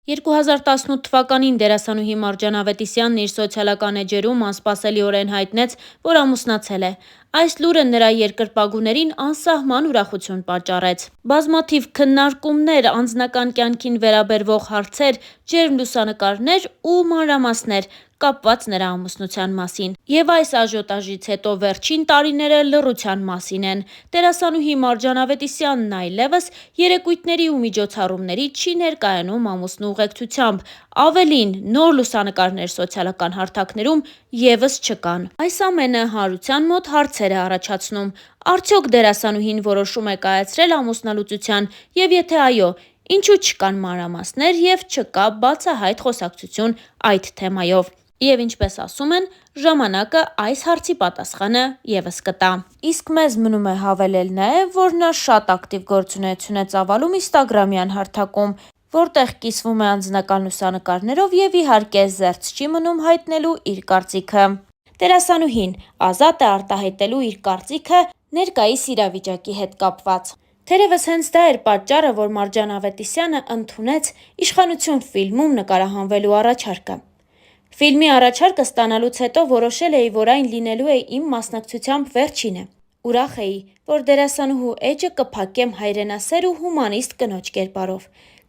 2018 թվականին դերասանուհի Մարջան Ավետիսյանն իր սոցիալական էջերում անսպասելիորեն հայտնեց, որ ամուսնացել է։ Այս լուրը նրա երկրպագուներին անսահման ուրախություն պատճառեց։ Բազմաթիվ քննարկումներ, անձնական կյանքին վերաբերվող հարցեր, ջերմ լուսանկարներ ու մանրամասներ կապված նրա ամուսնության մասին։ Եվ այս աժիոտաժից հետո վերջին տարիները լռության մասին են։ Դերասանուհի Մարջան Ավետիսյանն այլևս երեկույթների ու միջոցառումների չի ներկայանում ամուսնու ուղեկցությամբ, ավելին, նոր լուսանկարներ սոցիալական հարթակներում ևս չկան։ Այս ամենը հանրության մոտ հարցեր է առաջացնում. արդյոք դերասանուհին որոշում է կայացրել ամուսնալուծության, եւ եթե այո, ինչու չկան մանրամասներ եւ չկա բացահայտ խոսակցություն այդ թեմայով։ Եվ ինչպես ասում են, ժամանակը այս հարցի պատասխանը ևս կտա։ Իսկ մեզ մնում է հավելել նաև, որ նա շատ ակտիվ գործունեություն է ծավալում ինստագրամյան հարթակում, որտեղ կիսվում է անձնական լուսանկարներով եւ իհարկե զերծ չի մնում հայտնելու իր կարծիքը։ Դերասանուհին ազատ է արտահայտելու իր կարծիքը ներկայիս իրավիճակի հետ կապված։ Թերևս հենց դա էր պատճառը, որ Մարջան Ավետիսյանը ընդունեց Իշխանություն ֆիլմում նկարահանվելու առաջարկը։ Ֆիլմի առաջարկը ստանալուց հետո որոշել էի, որ այն լինելու է իմ մասնակցությամբ վերջինը։ Ուրախ էի, որ դերասանուհու էջը կփակեմ հայրենասեր ու հումանիստ կնոջ կերպարով։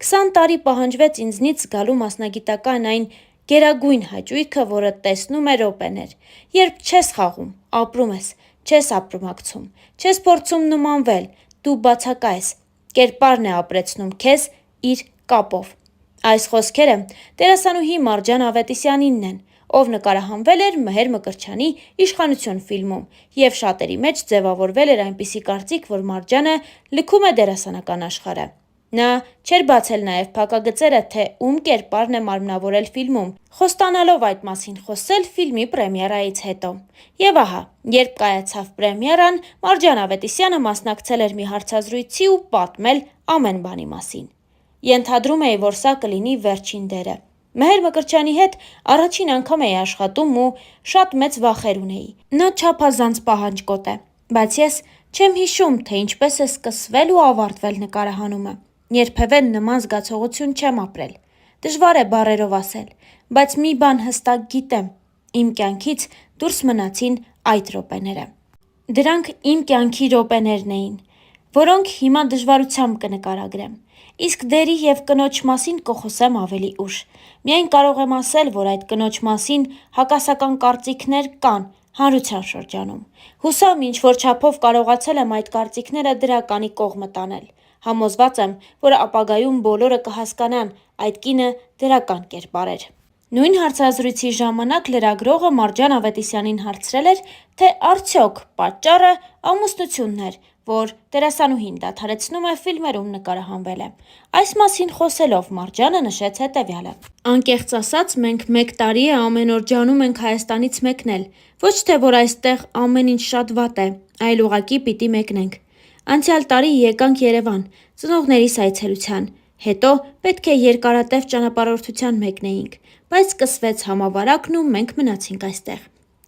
20 տարի պահանջվեց ինձնից զգալու մասնագիտական այն գերագույն հաճույքը, որը տեսնում է րոպեներ, երբ չես խաղում, ապրում ես, չես ապրումակցում, չես փորձում նմանվել, դու բացակա ես, կերպարն է ապրեցնում քեզ իր կապով։ Այս խոսքերը դերասանուհի Մարջան Ավետիսյանինն են, ով նկարահանվել էր Մհեր Մկրտչյանի Իշխանություն ֆիլմում, եւ շատերի մեջ ձևավորվել էր այնպիսի կարծիք, որ Մարջանը լքում է դերասանական աշխարհը։ Նա չէր բացել նաև փակագծերը, թե ում կերպարն է մարմնավորել ֆիլմում, խոստանալով այդ մասին խոսել ֆիլմի պրեմիերայից հետո։ Եվ ահա, երբ կայացավ պրեմիերան, Մարջան Ավետիսյանը մասնակցել էր մի հարցազրույցի ու պատմել ամեն բանի մասին։ Ենթադրում էի, որ սա կլինի վերջին դերը։ Մհեր Մկրտչյանի հետ առաջին անգամ էի աշխատում ու շատ մեծ վախեր ունեի։ Նա չափազանց պահանջկոտ է, բայց ես չեմ հիշում, թե ինչպես է սկսվել ու ավարտվել նկարահանումը։ Երբևէ նման զգացողություն չեմ ապրել։ Դժվար է բառերով ասել, բայց մի բան հստակ գիտեմ. իմ կյանքից դուրս մնացին այդ րոպեները։ Դրանք իմ կյանքի րոպեներն էին, որոնք հիմա դժվարությամբ կնկարագրեմ։ Իսկ դերի եւ կնոջ մասին կխոսեմ ավելի ուշ։ Միայն կարող եմ ասել, որ այդ կնոջ մասին հակասական կարծիքներ կան հանրության շրջանում։ Հուսամ ինչ-որ չափով կարողացել եմ այդ կարծիքները դրականի կողմը տանել։ Համոզված եմ, որ ապագայում բոլորը կհասկանան այդ կինը դրական կերպար էր։ Նույն հարցազրույցի ժամանակ լրագրողը Մարջան Ավետիսյանին հարցրել էր, թե արդյոք պատճառը ամուսնությունն էր, որ դերասանուհին դադարեցնում է ֆիլմերում նկարահանվելը։ Այս մասին խոսելով Մարջանը նշեց հետևյալը. անկեղծ ասած, մենք 1 տարի է ամեն օր ջանում ենք Հայաստանից մեկնել։ Ոչ թե որ այստեղ ամեն ինչ շատ վատ է, այլ ուղղակի պիտի մեկնենք։ Անցյալ տարի եկանք Երևան, ծնողներիս այցելության, հետո պետք է երկարատև ճանապարհորդության մեկնեինք, բայց սկսվեց համավարակն ու մենք մնացինք այստեղ։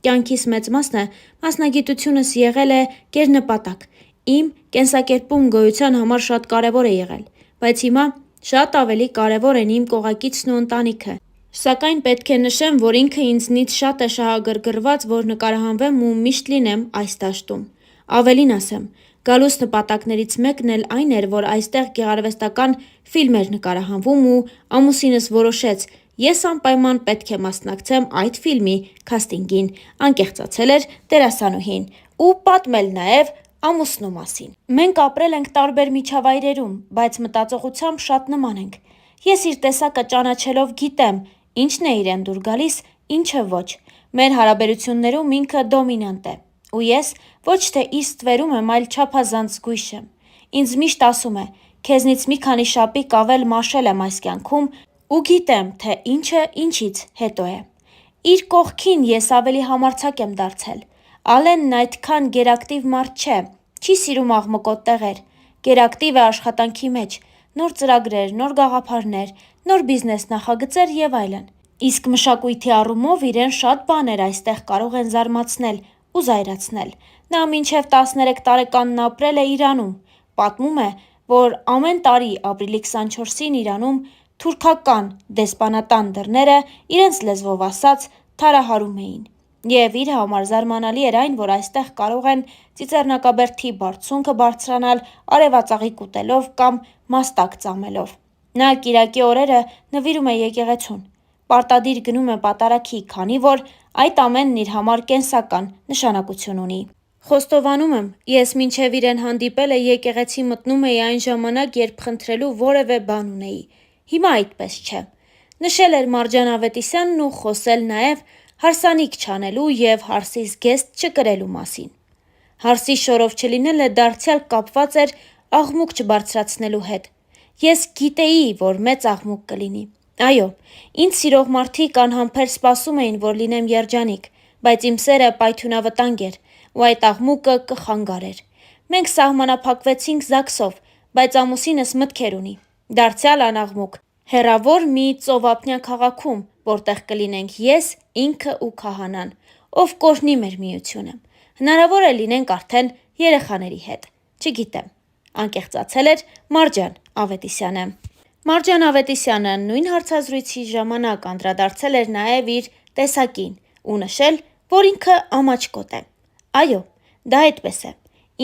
Կյանքիս մեծ մասը մասնագիտությունս եղել է գերնպատակ։ Իմ կենսակերպում գոյության համար շատ կարևոր է եղել, բայց հիմա շատ ավելի կարևոր են իմ կողակիցն ու ընտանիքը։ Սակայն պետք է նշեմ, որ ինքը ինձնից շատ է շահագրգռված, որ նկարահանվեմ ու միշտ լինեմ այս դաշտում։ Ավելին ասեմ, գալուս նպատակներից մեկն էլ այն էր, որ այստեղ գեղարվեստական ֆիլմ էր նկարահանվում ու ամուսինս որոշեց, ես անպայման պետք է մասնակցեմ այդ ֆիլմի քաստինգին, անկեղծացել էր դերասանուհին ու պատմել նաև ամուսնու մասին։ Մենք ապրել ենք տարբեր միջավայրերում, բայց մտածողությամբ շատ նման ենք։ Ես իր տեսակը ճանաչելով գիտեմ, ինչն է իրեն դուր գալիս, ինչը ոչ։ Մեր հարաբերություններում ինքը դոմինանտ է։ Ու ես ոչ թե իր ստվերում եմ, այլ չափազանց զգույշ եմ։ Ինձ միշտ ասում է, քեզնից մի քանի շապիկ ավել մաշել եմ այս կյանքում ու գիտեմ, թե ինչը ինչից հետո է։ Իր կողքին ես ավելի համարձակ եմ դարձել։ Ալենն այդքան գերակտիվ մարդ չէ, չի սիրում աղմկոտ տեղեր, գերակտիվ է աշխատանքի մեջ, նոր ծրագրեր, նոր գաղափարներ, նոր բիզնես նախագծեր եւ այլն։ Իսկ մշակույթի առումով իրեն շատ բաներ այստեղ կարող են զարմացնել ու զայրացնել։ Նա մինչև 13 տարեկանն ապրել է Իրանում։ Պատմում է, որ ամեն տարի ապրիլի 24-ին Իրանում թուրքական դեսպանատան դռները իրենց լեզվով ասած թարահարում էին, և իր համար զարմանալի էր այն, որ այստեղ կարող են ծիծեռնակաբերդի բարձունքը բարձրանալ արևածաղիկ ուտելով կամ մաստակ ծամելով։ Նա կիրակի օրերը նվիրում է եկեղեցուն, պարտադիր գնում է պատարագի, քանի որ այդ ամենն իր համար կենսական նշանակություն ունի։ Խոստովանում եմ, ես մինչև իրեն հանդիպելը եկեղեցի մտնում էի այն ժամանակ, երբ խնդրելու որևէ բան ունեի, հիմա այդպես չէ, նշել էր Մարջան Ավետիսյանն ու խոսել նաև հարսանիք չանելու և հարսի զգեստ չկրելու մասին։ Հարսի շորով չլինելը դարձյալ կապված էր աղմուկ չբարձրացնելու հետ։ Ես գիտեի, որ մեծ աղմուկ կլինի։ Այո, ինձ սիրող մարդիկ անհամբեր սպասում էին, որ լինեմ երջանիկ, բայց իմ սերը պայթյունավտանգ էր, ու այդ աղմուկը կխանգարեր։ Մենք սահմանափակվեցինք ԶԱԳՍ-ով, բայց ամուսինս մտքեր ունի, դարձյալ անաղմուկ, հեռավոր մի ծովափնյա քաղաքում, որտեղ կլինենք ես, ինքը ու քահանան, ով կօրհնի մեր միությունը։ Հնարավոր է լինենք արդեն երեխաների հետ, չգիտեմ, անկեղծացել էր Մարջան Ավետիսյանը։ Մարջան Ավետիսյանը նույն հարցազրույցի ժամանակ անդրադարձել էր նաև իր տեսակին ու նշել, որ ինքը ամաչկոտ է։ Այո, դա այդպես է։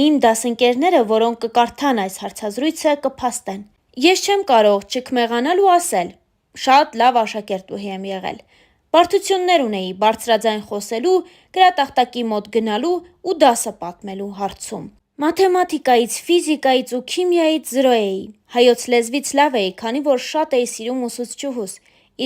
Իմ դասընկերները, որոնք կկարդան այս հարցազրույցը, կփաստեն։ Ես չեմ կարող չքմեղանալ ու ասել. շատ լավ աշակերտուհի եմ եղել։ Բարդություններ ունեի բարձրաձայն խոսելու, գրատախտակի մոտ գնալու ու դասը պատմելու հարցում։ Մաթեմատիկայից, ֆիզիկայից ու քիմիայից 0 էի, հայոց լեզվից լավ էի, քանի որ շատ էի սիրում ուսուցչուհուս,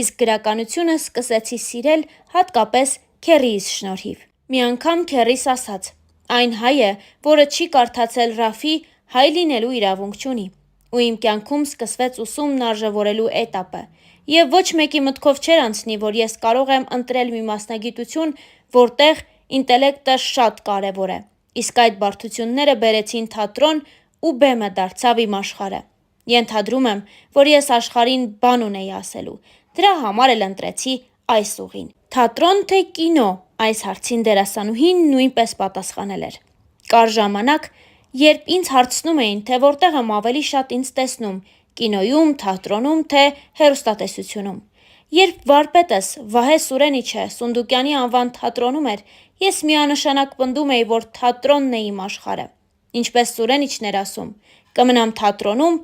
իսկ գրականությունը սկսեցի սիրել հատկապես քեռիիս շնորհիվ։ Մի անգամ քեռիս ասաց. այն հայը, որը չի կարդացել Ռաֆի, հայ լինելու իրավունք չունի, ու իմ կյանքում սկսվեց ուսումն արժևորելու էտապը, և ոչ մեկի մտքով չէր անցնի, որ ես կարող եմ ընտրել մի մասնագիտություն, որտեղ ինտելեկտը շատ կարևոր է, իսկ այդ բարդությունները բերեցին թատրոն ու բեմը դարձավ իմ աշխարհը։ Ենթադրում եմ, որ ես աշխարհին բան ունեի ասելու, դրա համար էլ ընտրեցի այս ուղին։ Թատրոն թե կինո, այս հարցին դերասանուհին նույնպես պատասխանել էր. կար ժամանակ, երբ ինձ հարցնում էին, թե որտեղ եմ ավելի շատ ինձ տեսնում՝ կինոյում, թատրոնում, թե հեռուստատեսությունում։ Երբ վարպետս Վահե Սուրենիչը Սունդուկյանի անվան թատրոնում էր, ես միանշանակ պնդում էի, որ թատրոնն է իմ աշխարհը։ Ինչպես Սուրենիչն էր ասում. կմնամ թատրոնում,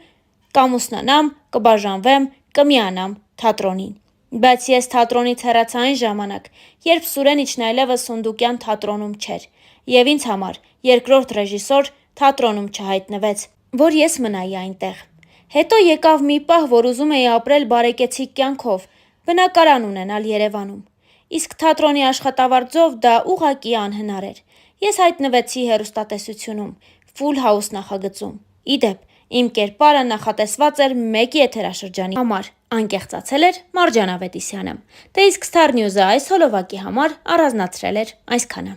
կամուսնանամ, կբաժանվեմ, կմիանամ թատրոնին։ Բայց ես թատրոնից հեռացա այն ժամանակ, երբ Սուրենիչն այլևս Սունդուկյան թատրոնում չէր, և ինձ համար երկրորդ ռեժիսոր թատրոնում չհայտնվեց, որ ես մնայի այնտեղ։ Հետո եկավ մի պահ, որ ուզում էի ապրել բարեկեցիկ կյանքով, բնակարան ունենալ Երևանում։ Իսկ թատրոնի աշխատավարձով դա ուղղակի անհնար էր։ Ես հայտնվեցի հեռուստատեսությունում, Full House նախագծում։ Ի դեպ, իմ կերպարը նախատեսված էր մեկ եթերաշրջանի համար, անկեղծացել էր Մարջան Ավետիսյանը։ Դե իսկ Star News-ը այս հոլովակի համար առանձնացրել էր այսքանը։